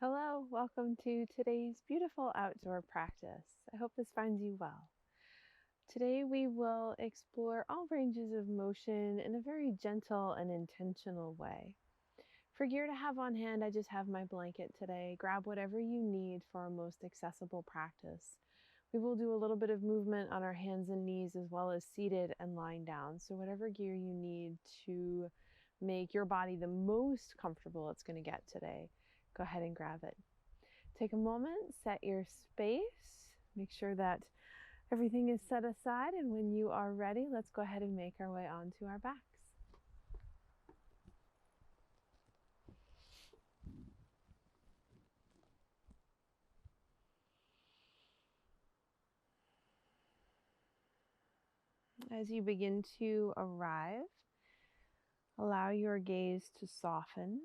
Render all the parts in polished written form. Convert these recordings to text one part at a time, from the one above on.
Hello, welcome to today's beautiful outdoor practice. I hope this finds you well. Today we will explore all ranges of motion in a very gentle and intentional way. For gear to have on hand, I just have my blanket today. Grab whatever you need for a most accessible practice. We will do a little bit of movement on our hands and knees as well as seated and lying down. So whatever gear you need to make your body the most comfortable it's going to get today, go ahead and grab it. Take a moment, set your space, make sure that everything is set aside, and when you are ready, let's go ahead and make our way onto our backs. As you begin to arrive, allow your gaze to soften.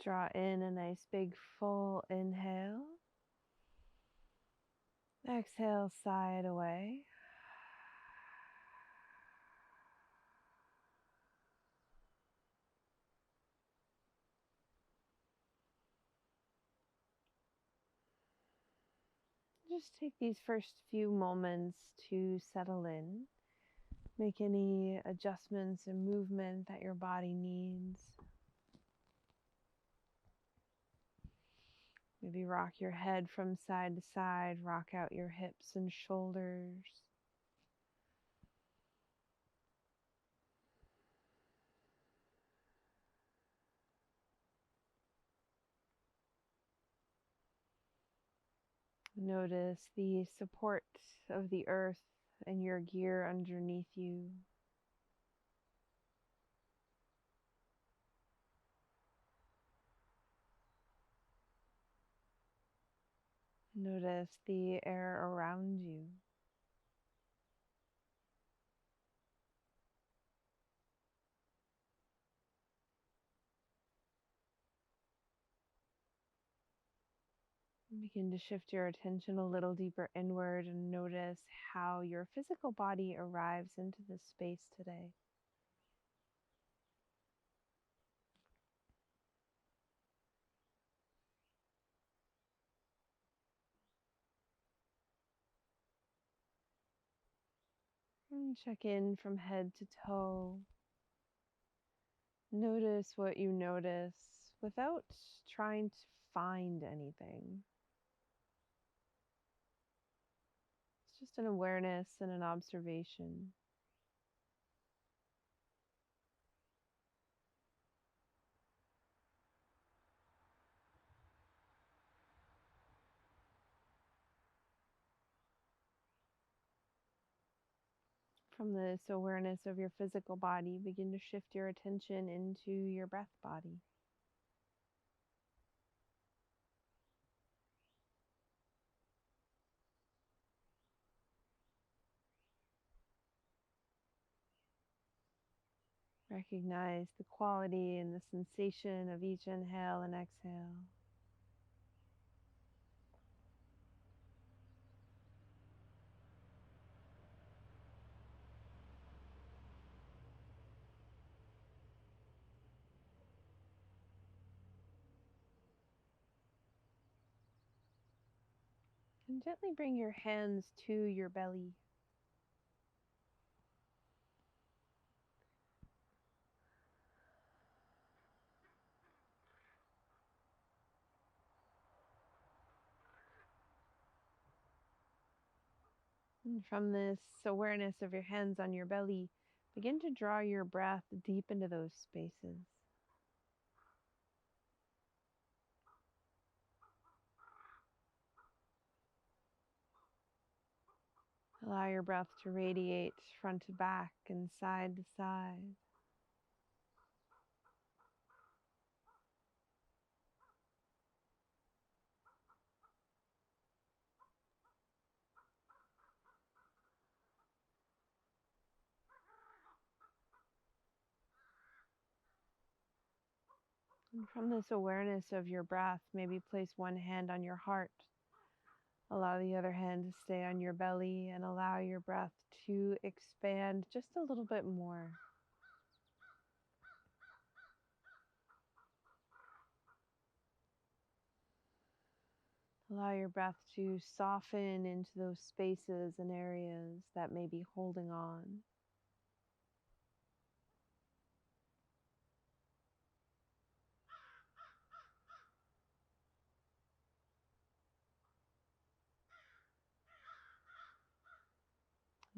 Draw in a nice big full inhale. Exhale, sigh it away. Just take these first few moments to settle in. Make any adjustments and movement that your body needs. Maybe rock your head from side to side, rock out your hips and shoulders. Notice the support of the earth and your gear underneath you. Notice the air around you. Begin to shift your attention a little deeper inward and notice how your physical body arrives into this space today. And check in from head to toe. Notice what you notice without trying to find anything. It's just an awareness and an observation. From this awareness of your physical body, begin to shift your attention into your breath body. Recognize the quality and the sensation of each inhale and exhale. And gently bring your hands to your belly. And from this awareness of your hands on your belly, begin to draw your breath deep into those spaces. Allow your breath to radiate front to back and side to side. And from this awareness of your breath, maybe place one hand on your heart. Allow the other hand to stay on your belly and allow your breath to expand just a little bit more. Allow your breath to soften into those spaces and areas that may be holding on.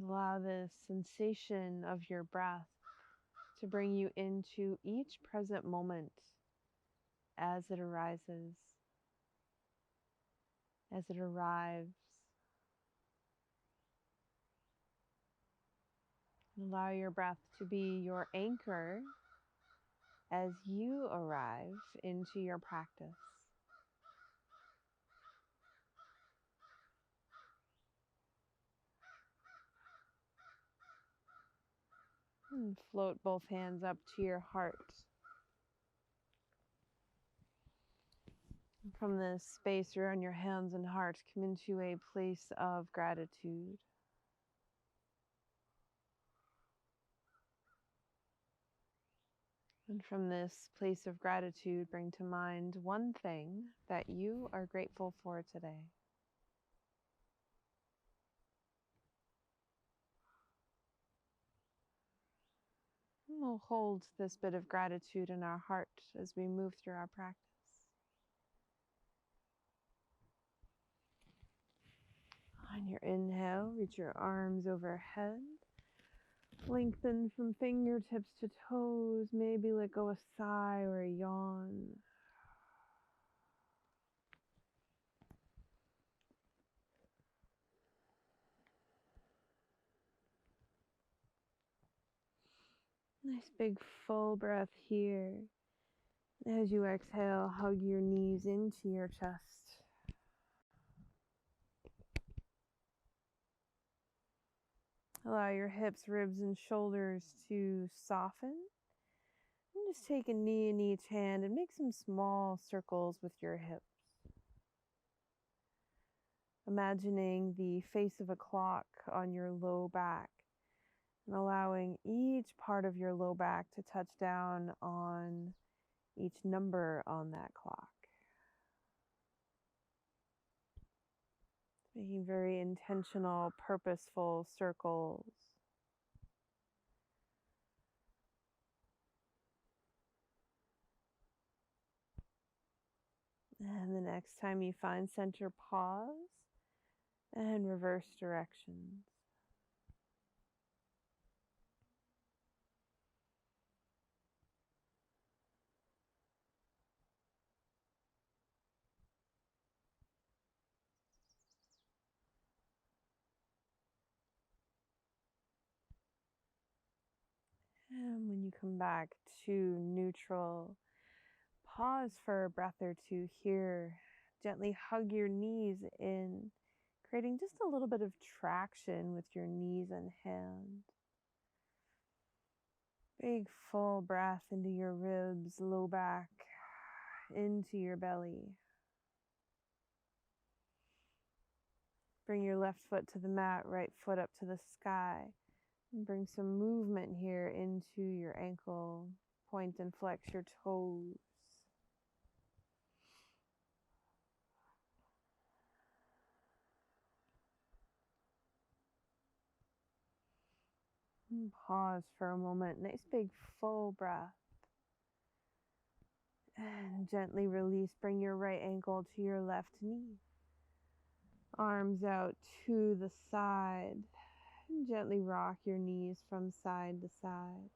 Allow this sensation of your breath to bring you into each present moment as it arises, as it arrives. Allow your breath to be your anchor as you arrive into your practice. And float both hands up to your heart. From this space around your hands and heart, come into a place of gratitude. And from this place of gratitude, bring to mind one thing that you are grateful for today. And we'll hold this bit of gratitude in our heart as we move through our practice. On your inhale, reach your arms overhead. Lengthen from fingertips to toes. Maybe let go a sigh or a yawn. Nice big full breath here. As you exhale, hug your knees into your chest. Allow your hips, ribs, and shoulders to soften. And just take a knee in each hand and make some small circles with your hips. Imagining the face of a clock on your low back and allowing each part of your low back to touch down on each number on that clock. Making very intentional, purposeful circles. And the next time you find center, pause and reverse directions. And when you come back to neutral, pause for a breath or two here. Gently hug your knees in, creating just a little bit of traction with your knees and hands. Big full breath into your ribs, low back, into your belly. Bring your left foot to the mat, right foot up to the sky. And bring some movement here into your ankle. Point and flex your toes. And pause for a moment. Nice big full breath. And gently release. Bring your right ankle to your left knee. Arms out to the side. And gently rock your knees from side to side.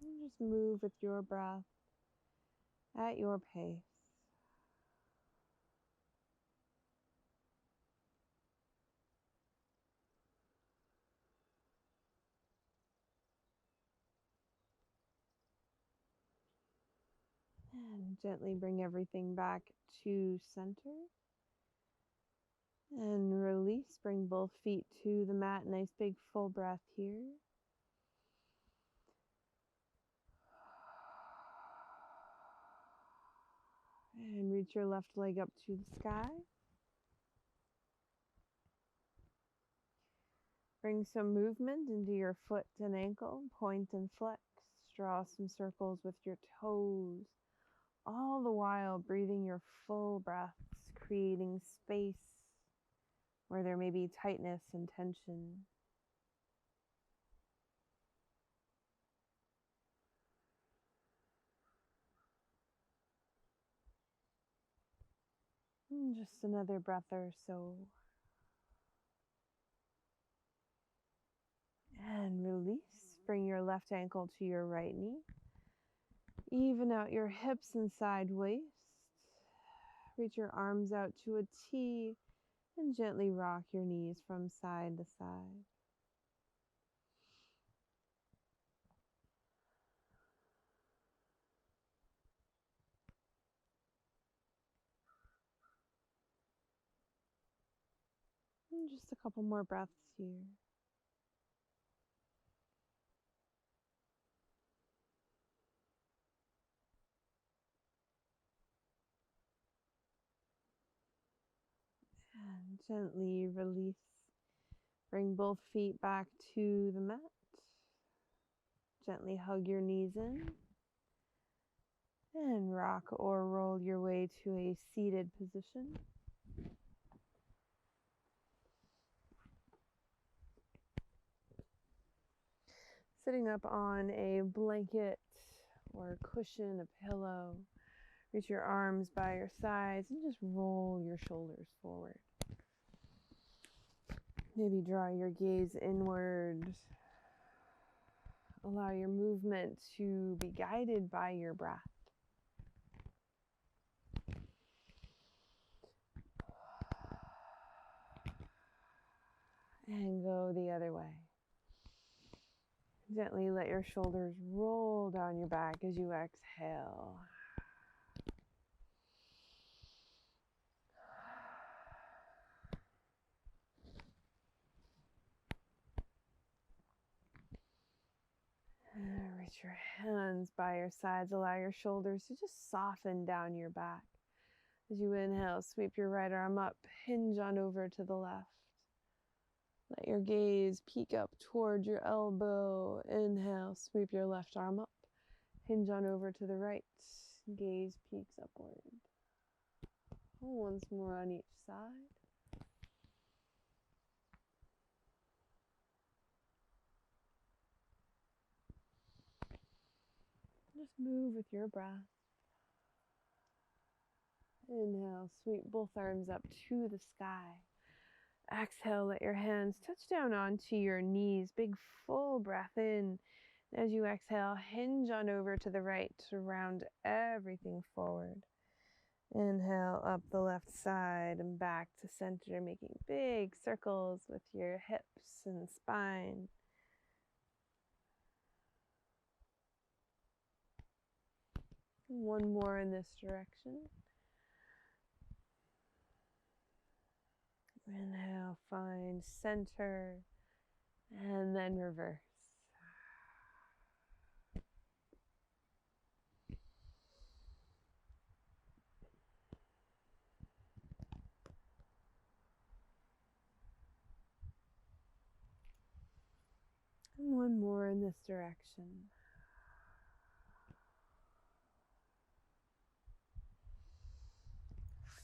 And just move with your breath at your pace. And gently bring everything back to center. And release. Bring both feet to the mat. Nice big full breath here. And reach your left leg up to the sky. Bring some movement into your foot and ankle, point and flex. Draw some circles with your toes, all the while breathing your full breaths, creating space where there may be tightness and tension. And just another breath or so. And release. Bring your left ankle to your right knee. Even out your hips and side waist. Reach your arms out to a T and gently rock your knees from side to side. And just a couple more breaths here. And gently release. Bring both feet back to the mat. Gently hug your knees in. And rock or roll your way to a seated position. Sitting up on a blanket or a cushion, a pillow. Reach your arms by your sides and just roll your shoulders forward. Maybe draw your gaze inward. Allow your movement to be guided by your breath. And go the other way. Gently let your shoulders roll down your back as you exhale. Reach your hands by your sides. Allow your shoulders to just soften down your back. As you inhale, sweep your right arm up, hinge on over to the left. Let your gaze peek up toward your elbow. Inhale, sweep your left arm up, hinge on over to the right. Gaze peeks upward. Once more on each side. Just move with your breath. Inhale, sweep both arms up to the sky. Exhale, let your hands touch down onto your knees. Big full breath in. As you exhale, hinge on over to the right to round everything forward. Inhale, up the left side and back to center, making big circles with your hips and spine. One more in this direction. Inhale, find center, and then reverse. And one more in this direction.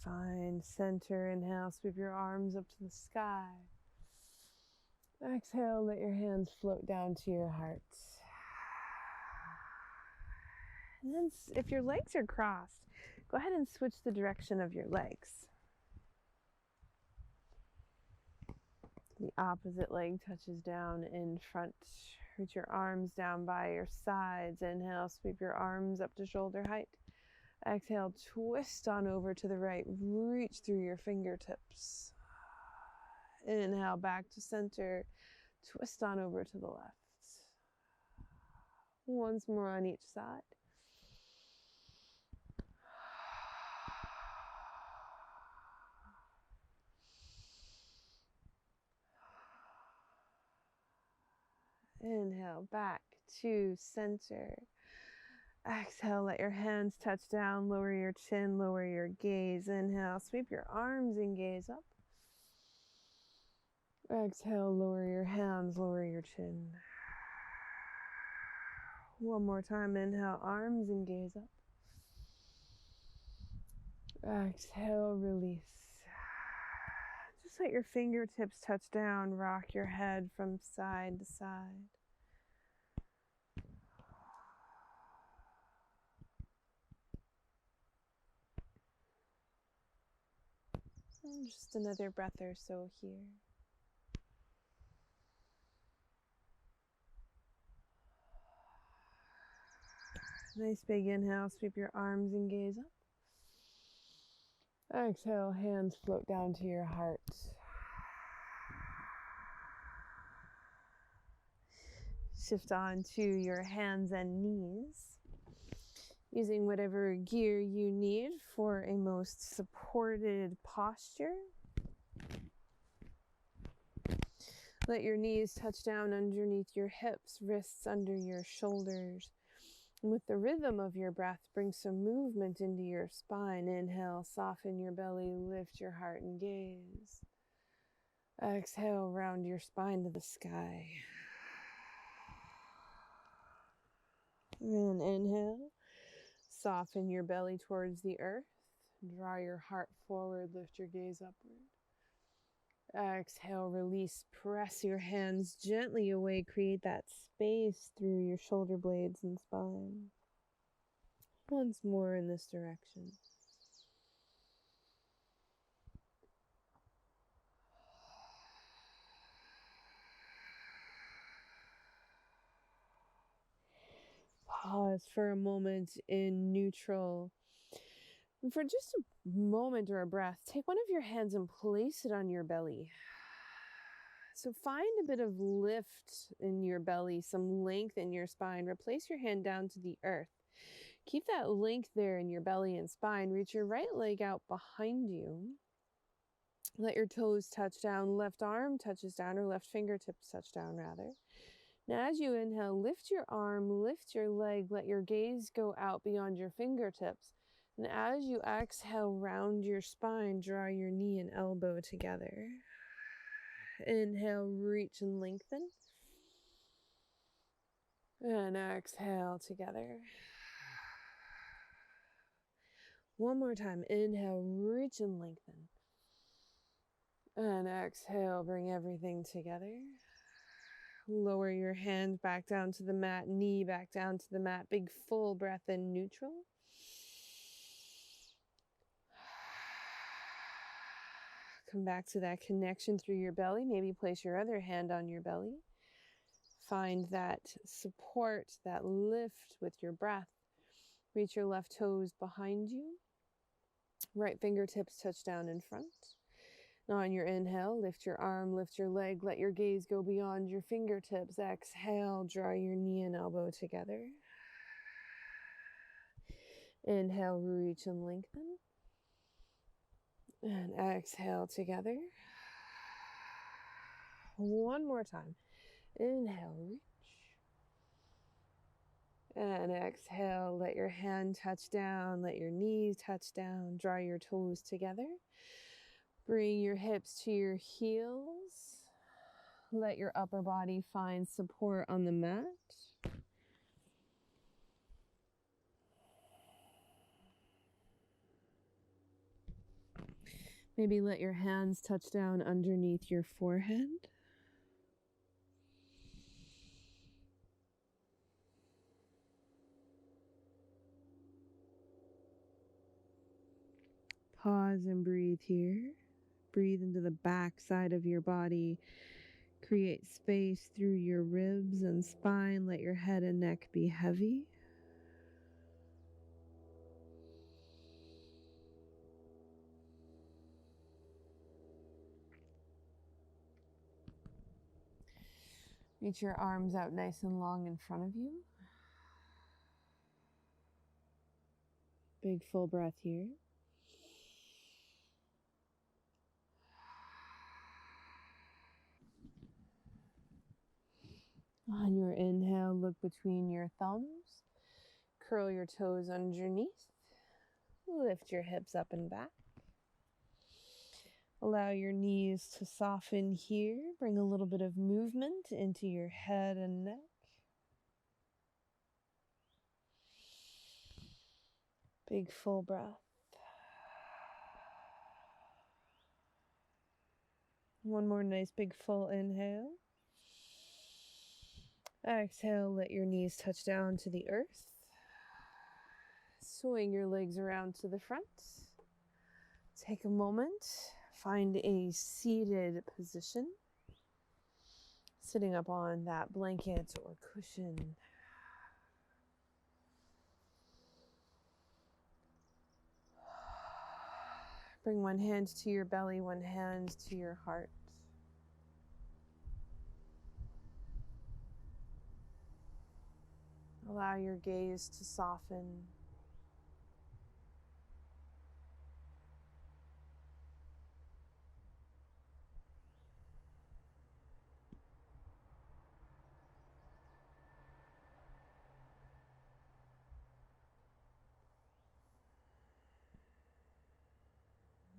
Find center. Inhale, sweep your arms up to the sky. Exhale, let your hands float down to your heart. And then if your legs are crossed, go ahead and switch the direction of your legs. The opposite leg touches down in front. Reach your arms down by your sides. Inhale, sweep your arms up to shoulder height. Exhale, twist on over to the right. Reach through your fingertips. Inhale, back to center. Twist on over to the left. Once more on each side. Inhale, back to center. Exhale, let your hands touch down, lower your chin, lower your gaze. Inhale, sweep your arms and gaze up. Exhale, lower your hands, lower your chin. One more time, inhale, arms and gaze up. Exhale, release. Just let your fingertips touch down, rock your head from side to side. And just another breath or so here. Nice big inhale, sweep your arms and gaze up. Exhale, hands float down to your heart. Shift on to your hands and knees, using whatever gear you need for a most supported posture. Let your knees touch down underneath your hips, wrists under your shoulders. With the rhythm of your breath, bring some movement into your spine. Inhale, soften your belly, lift your heart and gaze. Exhale, round your spine to the sky. And inhale, soften your belly towards the earth. Draw your heart forward, lift your gaze upward. Exhale, release, press your hands gently away, create that space through your shoulder blades and spine. Once more in this direction. Pause for a moment in neutral. And for just a moment or a breath, take one of your hands and place it on your belly. So find a bit of lift in your belly, some length in your spine. Replace your hand down to the earth. Keep that length there in your belly and spine. Reach your right leg out behind you. Let your toes touch down. Left arm touches down, or left fingertips touch down, rather. Now, as you inhale, lift your arm, lift your leg. Let your gaze go out beyond your fingertips. And as you exhale, round your spine, draw your knee and elbow together. Inhale, reach and lengthen. And exhale together. One more time. Inhale, reach and lengthen. And exhale, bring everything together. Lower your hand back down to the mat, knee back down to the mat. Big full breath in neutral. Come back to that connection through your belly. Maybe place your other hand on your belly. Find that support, that lift with your breath. Reach your left toes behind you. Right fingertips touch down in front. Now on your inhale, lift your arm, lift your leg. Let your gaze go beyond your fingertips. Exhale, draw your knee and elbow together. Inhale, reach and lengthen. And exhale together. One more time. Inhale, reach. And exhale, let your hand touch down, let your knees touch down, draw your toes together. Bring your hips to your heels. Let your upper body find support on the mat. Maybe let your hands touch down underneath your forehead. Pause and breathe here. Breathe into the back side of your body. Create space through your ribs and spine. Let your head and neck be heavy. Reach your arms out nice and long in front of you. Big full breath here. On your inhale, look between your thumbs. Curl your toes underneath. Lift your hips up and back. Allow your knees to soften here. Bring a little bit of movement into your head and neck. Big full breath. One more nice big full inhale. Exhale, let your knees touch down to the earth. Swing your legs around to the front. Take a moment, find a seated position. Sitting up on that blanket or cushion. Bring one hand to your belly, one hand to your heart. Allow your gaze to soften.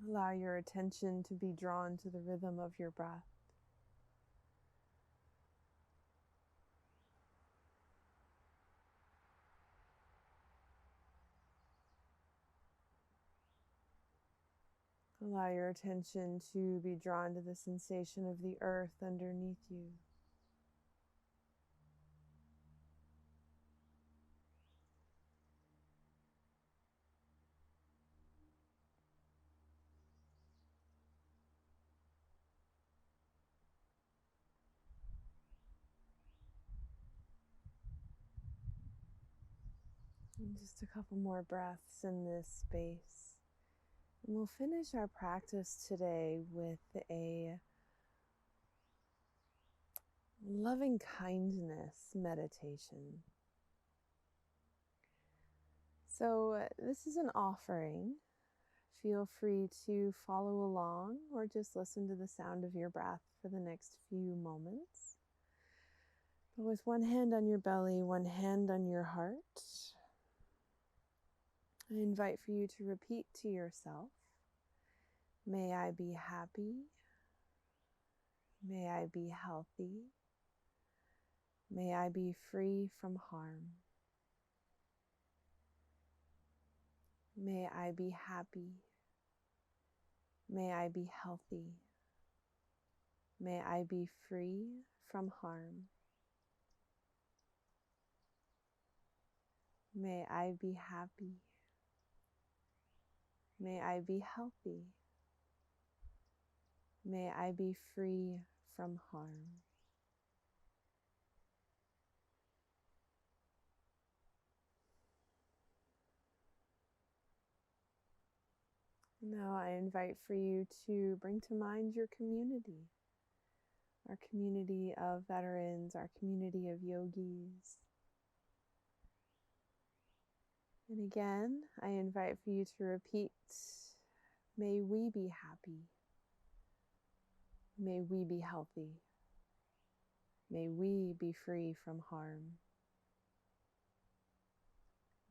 Allow your attention to be drawn to the rhythm of your breath. Allow your attention to be drawn to the sensation of the earth underneath you. And just a couple more breaths in this space. And we'll finish our practice today with a loving kindness meditation. So this is an offering. Feel free to follow along or just listen to the sound of your breath for the next few moments. But with one hand on your belly, one hand on your heart, I invite for you to repeat to yourself, may I be happy, may I be healthy, may I be free from harm. May I be happy. May I be healthy. May I be free from harm. May I be happy. May I be healthy. May I be free from harm. Now I invite for you to bring to mind your community, our community of veterans, our community of yogis. And again, I invite for you to repeat, may we be happy, may we be healthy, may we be free from harm,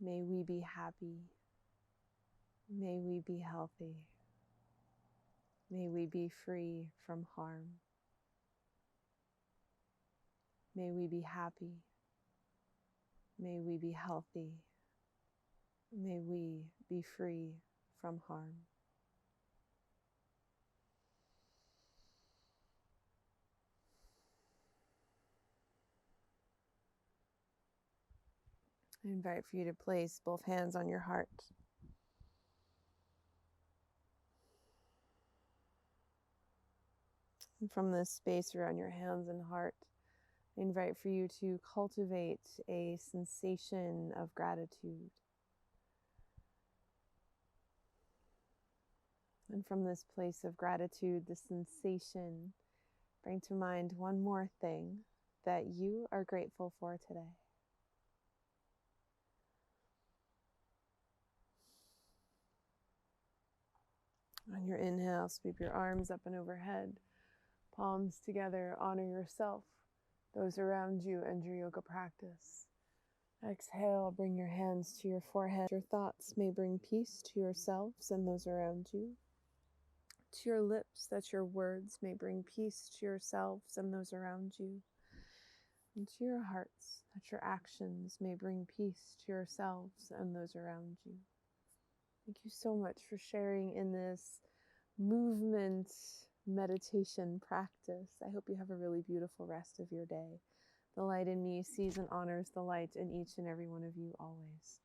may we be happy, may we be healthy, may we be free from harm. May we be happy. May we be healthy. May we be free from harm. I invite for you to place both hands on your heart. And from this space around your hands and heart, I invite for you to cultivate a sensation of gratitude. And from this place of gratitude, the sensation, bring to mind one more thing that you are grateful for today. On your inhale, sweep your arms up and overhead, palms together, honor yourself, those around you, and your yoga practice. Exhale, bring your hands to your forehead. Your thoughts may bring peace to yourselves and those around you. to your lips that your words may bring peace to yourselves and those around you, and to your hearts that your actions may bring peace to yourselves and those around you. Thank you so much for sharing in this movement meditation practice. I hope you have a really beautiful rest of your day. The light in me sees and honors the light in each and every one of you always.